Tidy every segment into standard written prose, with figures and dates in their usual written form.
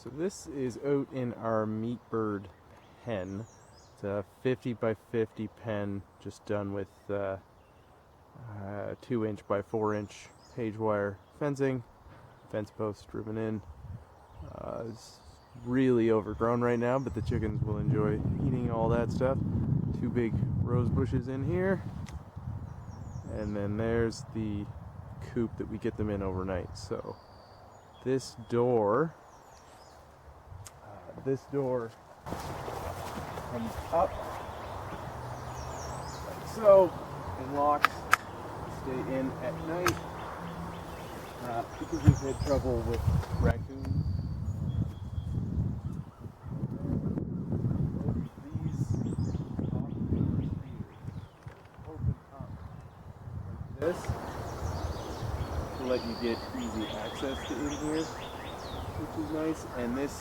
So this is out in our meat bird pen. It's a 50 by 50 pen, just done with 2" by 4" page wire fencing, fence posts driven in. It's really overgrown right now, but the chickens will enjoy eating all that stuff. 2 big rose bushes in here, and then there's the coop that we get them in overnight. So this door comes up like so and locks to stay in at night, because we've had trouble with raccoons. Open up like this to let you get easy access to in here, which is nice. And this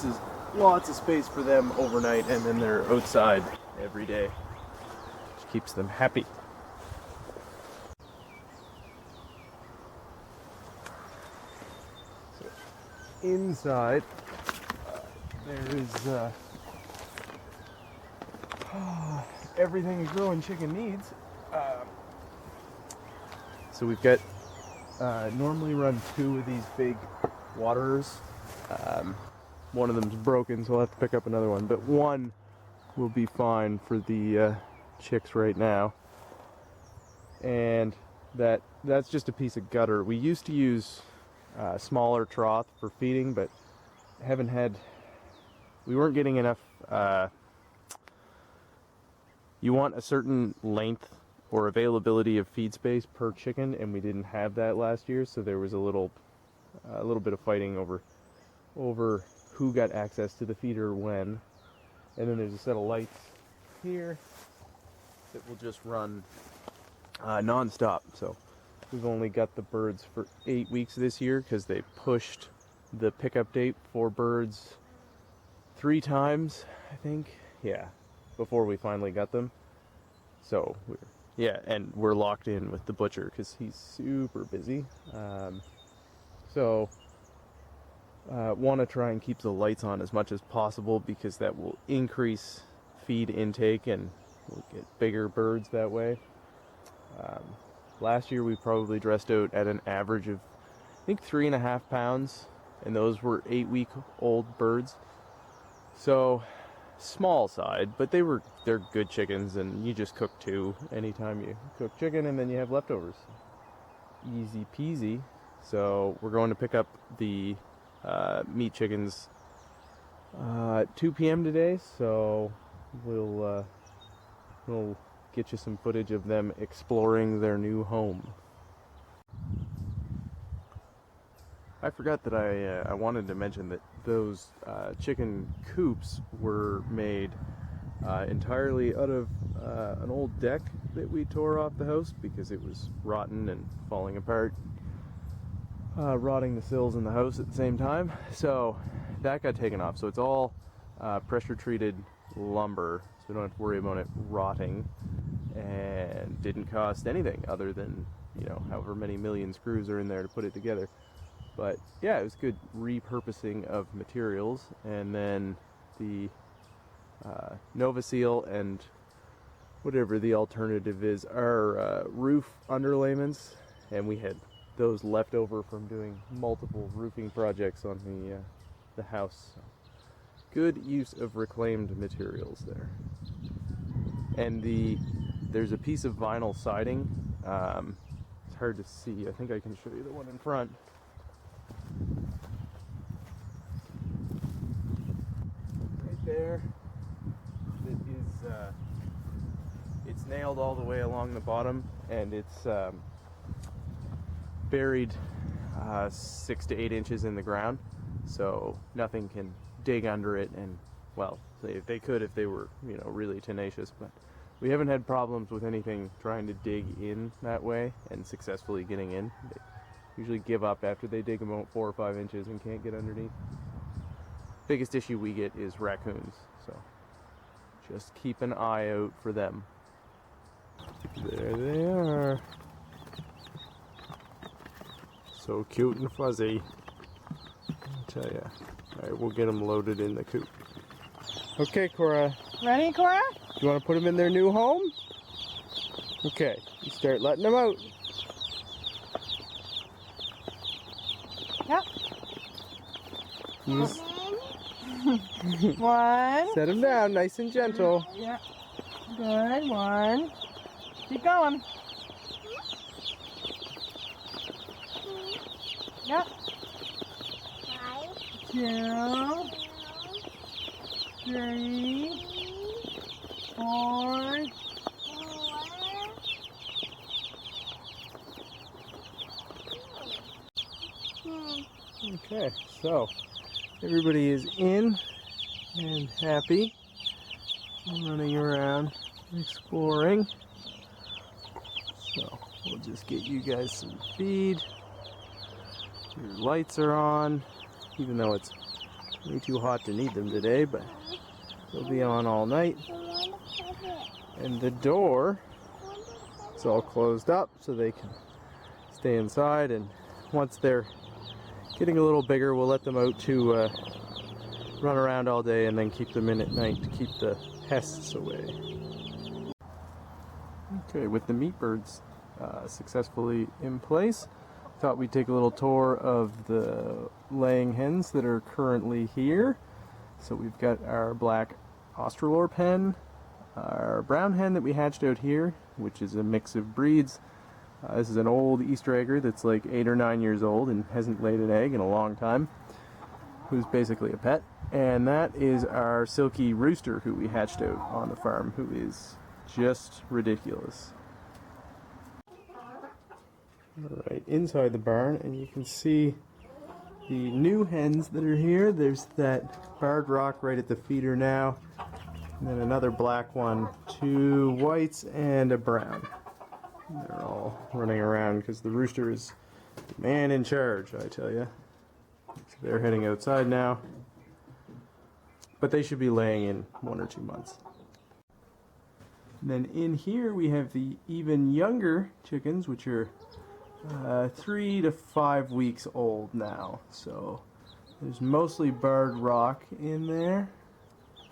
is lots of space for them overnight, and then they're outside every day, which keeps them happy. So inside there is everything a growing chicken needs. So we've got normally run 2 of these big waterers. One of them's broken, so I'll have to pick up another one, but one will be fine for the chicks right now. And that's just a piece of gutter. We used to use smaller trough for feeding, but we weren't getting enough. You want a certain length or availability of feed space per chicken, and we didn't have that last year, so there was a little bit of fighting over who got access to the feeder when. And then there's a set of lights here that will just run non-stop. So we've only got the birds for 8 weeks this year because they pushed the pickup date for birds 3 times, I think. Yeah, before we finally got them. So we're locked in with the butcher because he's super busy. Want to try and keep the lights on as much as possible because that will increase feed intake and we'll get bigger birds that way. Last year we probably dressed out at an average of, I think, 3.5 pounds, and those were 8-week-old birds. So small side, but they're good chickens, and you just cook 2 anytime you cook chicken, and then you have leftovers. Easy peasy. So we're going to pick up the meat chickens 2 p.m. today, so we'll get you some footage of them exploring their new home. I forgot that I wanted to mention that those chicken coops were made entirely out of an old deck that we tore off the house because it was rotten and falling apart. Rotting the sills in the house at the same time, so that got taken off. So it's all pressure treated lumber, so we don't have to worry about it rotting, and didn't cost anything other than, however many million screws are in there to put it together. But yeah, it was good repurposing of materials. And then the Nova Seal and whatever the alternative is are roof underlayments, and we had those left over from doing multiple roofing projects on the house. So good use of reclaimed materials there. And there's a piece of vinyl siding. It's hard to see. I think I can show you the one in front. Right there. It's nailed all the way along the bottom, and it's buried 6 to 8 inches in the ground, so nothing can dig under it. And well, they could if they were really tenacious, but we haven't had problems with anything trying to dig in that way and successfully getting in. They usually give up after they dig about 4 or 5 inches and can't get underneath. Biggest issue we get is raccoons, so just keep an eye out for them. There they are. So cute and fuzzy. I tell ya. Alright, we'll get them loaded in the coop. Okay, Cora. Ready, Cora? Do you want to put them in their new home? Okay, you start letting them out. Yep. Use, One. set them down, nice and gentle. Yep. Good. One. Keep going. Yep. 2, 3, 4. Okay, so everybody is in and happy, running around, exploring. So we'll just get you guys some feed. Your lights are on, even though it's way too hot to need them today, but they'll be on all night. And the door is all closed up so they can stay inside, and once they're getting a little bigger, we'll let them out to run around all day and then keep them in at night to keep the pests away. Okay, with the meat birds successfully in place, thought we'd take a little tour of the laying hens that are currently here. So we've got our black Australorp hen, our brown hen that we hatched out here, which is a mix of breeds. This is an old Easter egger that's like 8 or 9 years old and hasn't laid an egg in a long time, who's basically a pet. And that is our silky rooster who we hatched out on the farm, who is just ridiculous. Alright, inside the barn, and you can see the new hens that are here. There's that barred rock right at the feeder now, and then another black one, 2 whites, and a brown. They're all running around because the rooster is the man in charge, I tell you. So they're heading outside now, but they should be laying in 1 or 2 months. And then in here we have the even younger chickens, which are 3 to 5 weeks old now. So there's mostly barred rock in there.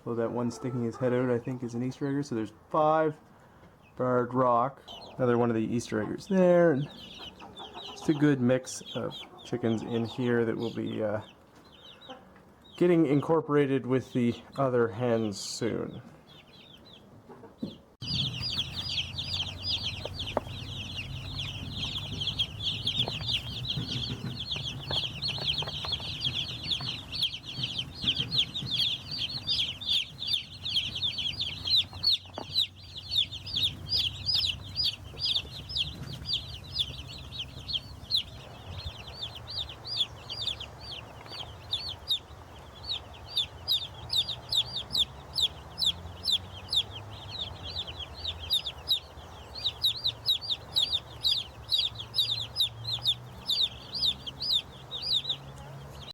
Although that one sticking his head out I think is an Easter egger. So there's 5 barred rock. Another one of the Easter eggers there. And just a good mix of chickens in here that will be getting incorporated with the other hens soon.